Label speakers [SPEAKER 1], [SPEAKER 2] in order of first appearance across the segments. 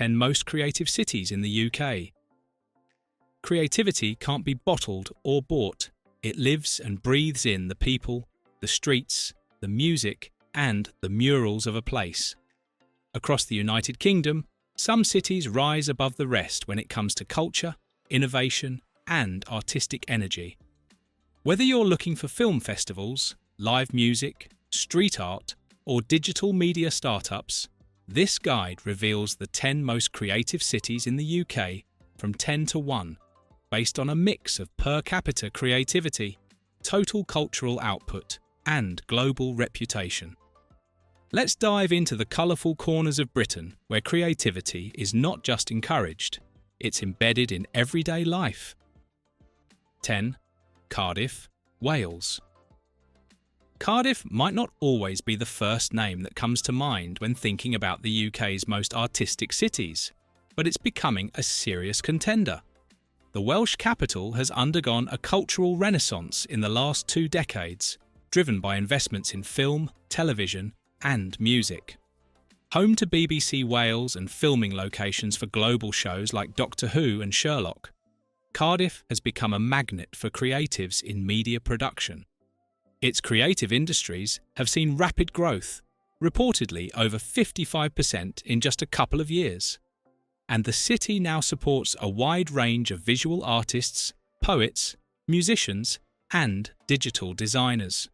[SPEAKER 1] 10 most creative cities in the UK. Creativity can't be bottled or bought. It lives and breathes in the people, the streets, the music, and the murals of a place. Across the United Kingdom, some cities rise above the rest when it comes to culture, innovation, and artistic energy. Whether you're looking for film festivals, live music, street art, or digital media startups, this guide reveals the 10 most creative cities in the UK from 10 to 1, based on a mix of per capita creativity, total cultural output, and global reputation. Let's dive into the colourful corners of Britain where creativity is not just encouraged, it's embedded in everyday life. 10. Cardiff, Wales. Cardiff might not always be the first name that comes to mind when thinking about the UK's most artistic cities, but it's becoming a serious contender. The Welsh capital has undergone a cultural renaissance in the last 2 decades, driven by investments in film, television, and music. Home to BBC Wales and filming locations for global shows like Doctor Who and Sherlock, Cardiff has become a magnet for creatives in media production. Its creative industries have seen rapid growth, reportedly over 55% in just a couple of years. And the city now supports a wide range of visual artists, poets, musicians, and digital designers.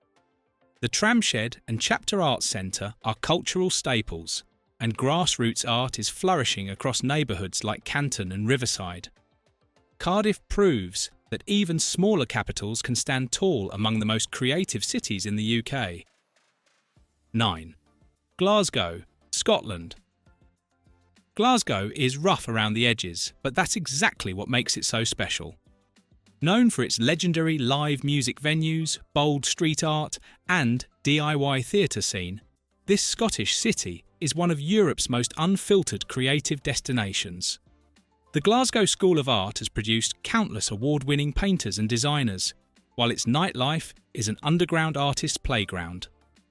[SPEAKER 1] The Tramshed and Chapter Arts Centre are cultural staples, and grassroots art is flourishing across neighbourhoods like Canton and Riverside. Cardiff proves that even smaller capitals can stand tall among the most creative cities in the UK. 9. Glasgow, Scotland. Glasgow is rough around the edges, but that's exactly what makes it so special. Known for its legendary live music venues, bold street art, and DIY theatre scene, this Scottish city is one of Europe's most unfiltered creative destinations. The Glasgow School of Art has produced countless award-winning painters and designers, while its nightlife is an underground artist's playground.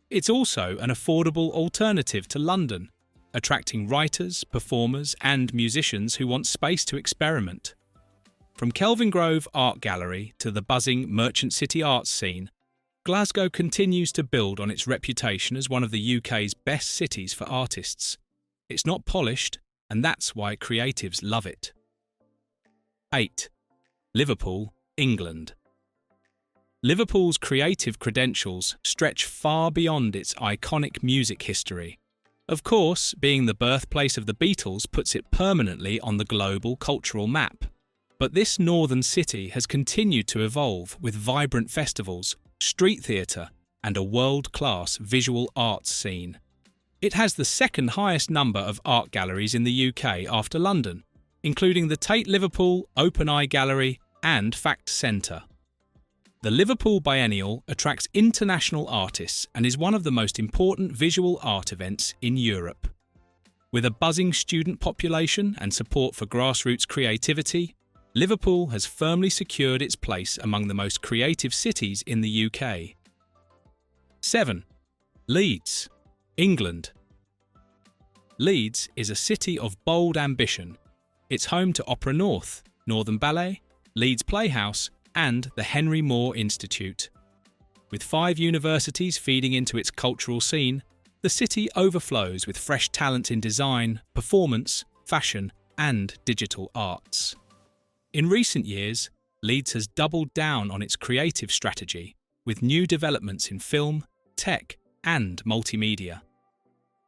[SPEAKER 1] It's also an affordable alternative to London, attracting writers, performers, and musicians who want space to experiment. From Kelvin Grove Art Gallery to the buzzing Merchant City arts scene, Glasgow continues to build on its reputation as one of the UK's best cities for artists. It's not polished, and that's why creatives love it. 8. Liverpool, England. Liverpool's creative credentials stretch far beyond its iconic music history. Of course, being the birthplace of the Beatles puts it permanently on the global cultural map. But this northern city has continued to evolve with vibrant festivals, street theatre, and a world-class visual arts scene. It has the second highest number of art galleries in the UK after London, including the Tate Liverpool Open Eye Gallery and Fact Centre. The Liverpool Biennial attracts international artists and is one of the most important visual art events in Europe. With a buzzing student population and support for grassroots creativity, Liverpool has firmly secured its place among the most creative cities in the UK. 7. Leeds, England. Leeds is a city of bold ambition. It's home to Opera North, Northern Ballet, Leeds Playhouse, and the Henry Moore Institute. With 5 universities feeding into its cultural scene, the city overflows with fresh talent in design, performance, fashion, and digital arts. In recent years, Leeds has doubled down on its creative strategy with new developments in film, tech, and multimedia.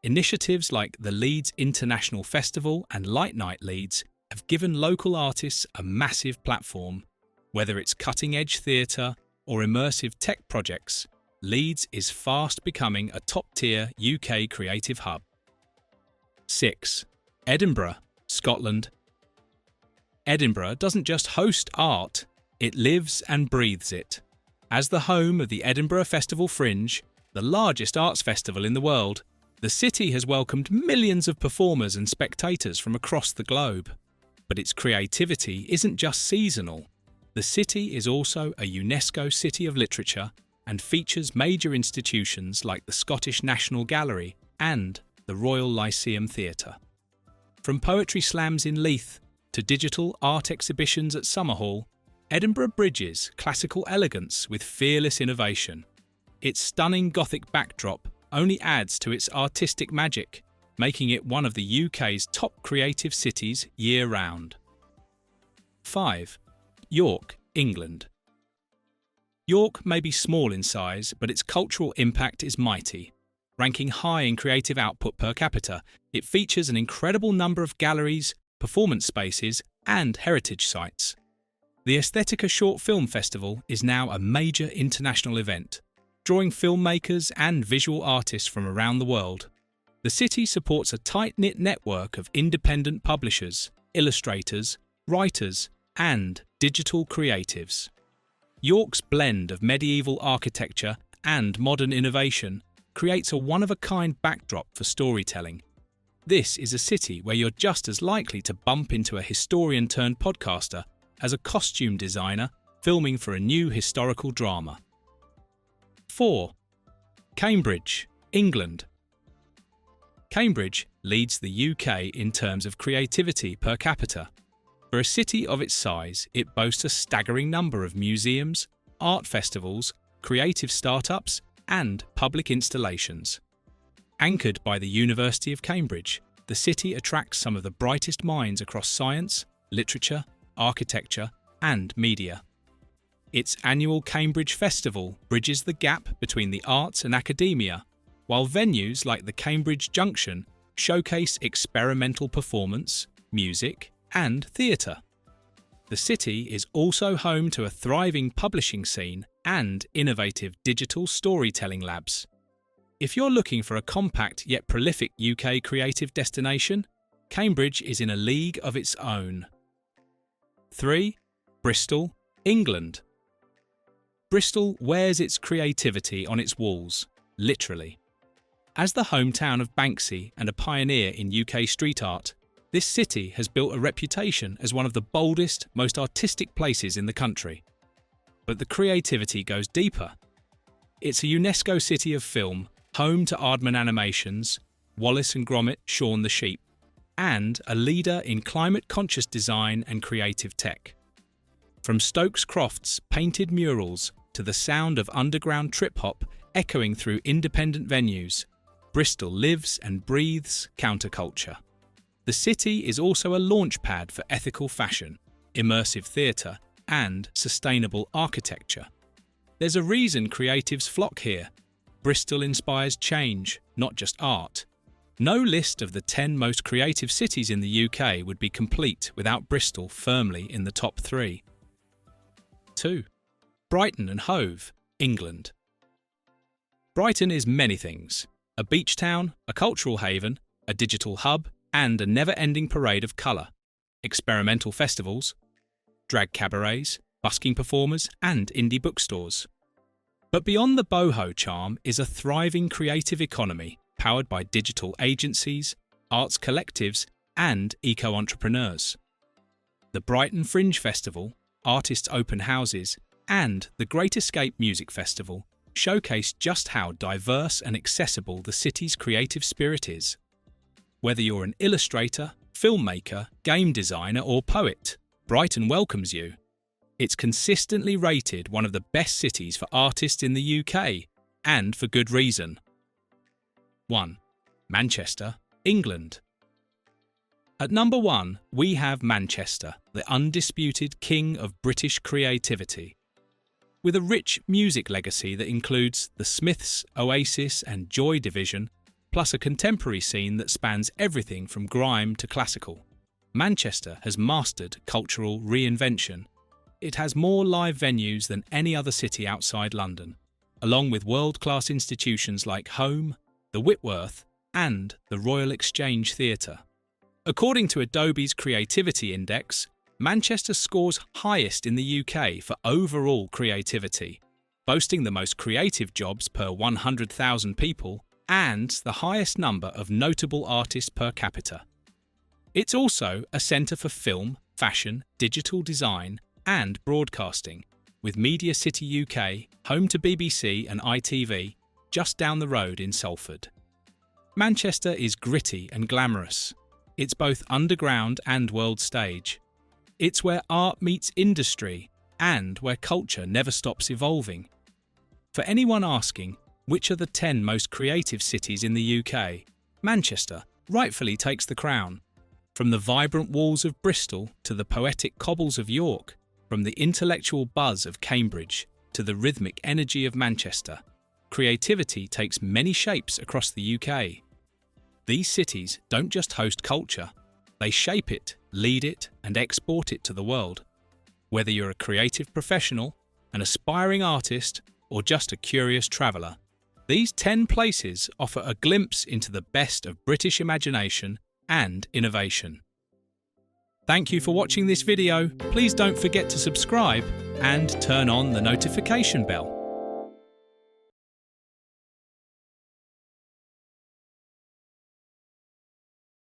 [SPEAKER 1] Initiatives like the Leeds International Festival and Light Night Leeds have given local artists a massive platform. Whether it's cutting-edge theatre or immersive tech projects, Leeds is fast becoming a top-tier UK creative hub. 6. Edinburgh, Scotland. Edinburgh doesn't just host art, it lives and breathes it. As the home of the Edinburgh Festival Fringe, the largest arts festival in the world, the city has welcomed millions of performers and spectators from across the globe. But its creativity isn't just seasonal. The city is also a UNESCO City of Literature and features major institutions like the Scottish National Gallery and the Royal Lyceum Theatre. From poetry slams in Leith to digital art exhibitions at Summerhall, Edinburgh bridges classical elegance with fearless innovation. Its stunning Gothic backdrop only adds to its artistic magic, making it one of the UK's top creative cities year-round. 5. York, England. York may be small in size, but its cultural impact is mighty. Ranking high in creative output per capita, it features an incredible number of galleries, performance spaces, and heritage sites. The Aesthetica Short Film Festival is now a major international event, drawing filmmakers and visual artists from around the world. The city supports a tight-knit network of independent publishers, illustrators, writers, and digital creatives. York's blend of medieval architecture and modern innovation creates a one-of-a-kind backdrop for storytelling. This is a city where you're just as likely to bump into a historian-turned-podcaster as a costume designer filming for a new historical drama. 4. Cambridge, England. Cambridge leads the UK in terms of creativity per capita. For a city of its size, it boasts a staggering number of museums, art festivals, creative startups, and public installations. Anchored by the University of Cambridge, the city attracts some of the brightest minds across science, literature, architecture, and media. Its annual Cambridge Festival bridges the gap between the arts and academia, while venues like the Cambridge Junction showcase experimental performance, music, and theatre. The city is also home to a thriving publishing scene and innovative digital storytelling labs. If you're looking for a compact yet prolific UK creative destination, Cambridge is in a league of its own. 3. Bristol, England. Bristol wears its creativity on its walls, literally. As the hometown of Banksy and a pioneer in UK street art, this city has built a reputation as one of the boldest, most artistic places in the country. But the creativity goes deeper. It's a UNESCO City of Film, home to Aardman Animations, Wallace and Gromit, Shaun the Sheep, and a leader in climate-conscious design and creative tech. From Stokes Croft's painted murals to the sound of underground trip-hop echoing through independent venues, Bristol lives and breathes counterculture. The city is also a launchpad for ethical fashion, immersive theatre, and sustainable architecture. There's a reason creatives flock here. Bristol inspires change, not just art. No list of the 10 most creative cities in the UK would be complete without Bristol firmly in the top 3. 2. Brighton and Hove, England. Brighton is many things: a beach town, a cultural haven, a digital hub, and a never-ending parade of colour, experimental festivals, drag cabarets, busking performers, and indie bookstores. But beyond the boho charm is a thriving creative economy powered by digital agencies, arts collectives, and eco-entrepreneurs. The Brighton Fringe Festival, artists' open houses, and the Great Escape Music Festival showcase just how diverse and accessible the city's creative spirit is. Whether you're an illustrator, filmmaker, game designer, or poet, Brighton welcomes you. It's consistently rated one of the best cities for artists in the UK, and for good reason. 1. Manchester, England. At number 1, we have Manchester, the undisputed king of British creativity. With a rich music legacy that includes the Smiths, Oasis, and Joy Division, plus a contemporary scene that spans everything from grime to classical, Manchester has mastered cultural reinvention. It has more live venues than any other city outside London, along with world-class institutions like Home, the Whitworth, and the Royal Exchange Theatre. According to Adobe's Creativity Index, Manchester scores highest in the UK for overall creativity, boasting the most creative jobs per 100,000 people and the highest number of notable artists per capita. It's also a centre for film, fashion, digital design, and broadcasting, with Media City UK, home to BBC and ITV, just down the road in Salford. Manchester is gritty and glamorous. It's both underground and world stage. It's where art meets industry and where culture never stops evolving. For anyone asking, which are the 10 most creative cities in the UK, Manchester rightfully takes the crown. From the vibrant walls of Bristol to the poetic cobbles of York, from the intellectual buzz of Cambridge to the rhythmic energy of Manchester, creativity takes many shapes across the UK. These cities don't just host culture, they shape it, lead it, and export it to the world. Whether you're a creative professional, an aspiring artist, or just a curious traveller, these 10 places offer a glimpse into the best of British imagination and innovation. Thank you for watching this video. Please don't forget to subscribe and turn on the notification bell.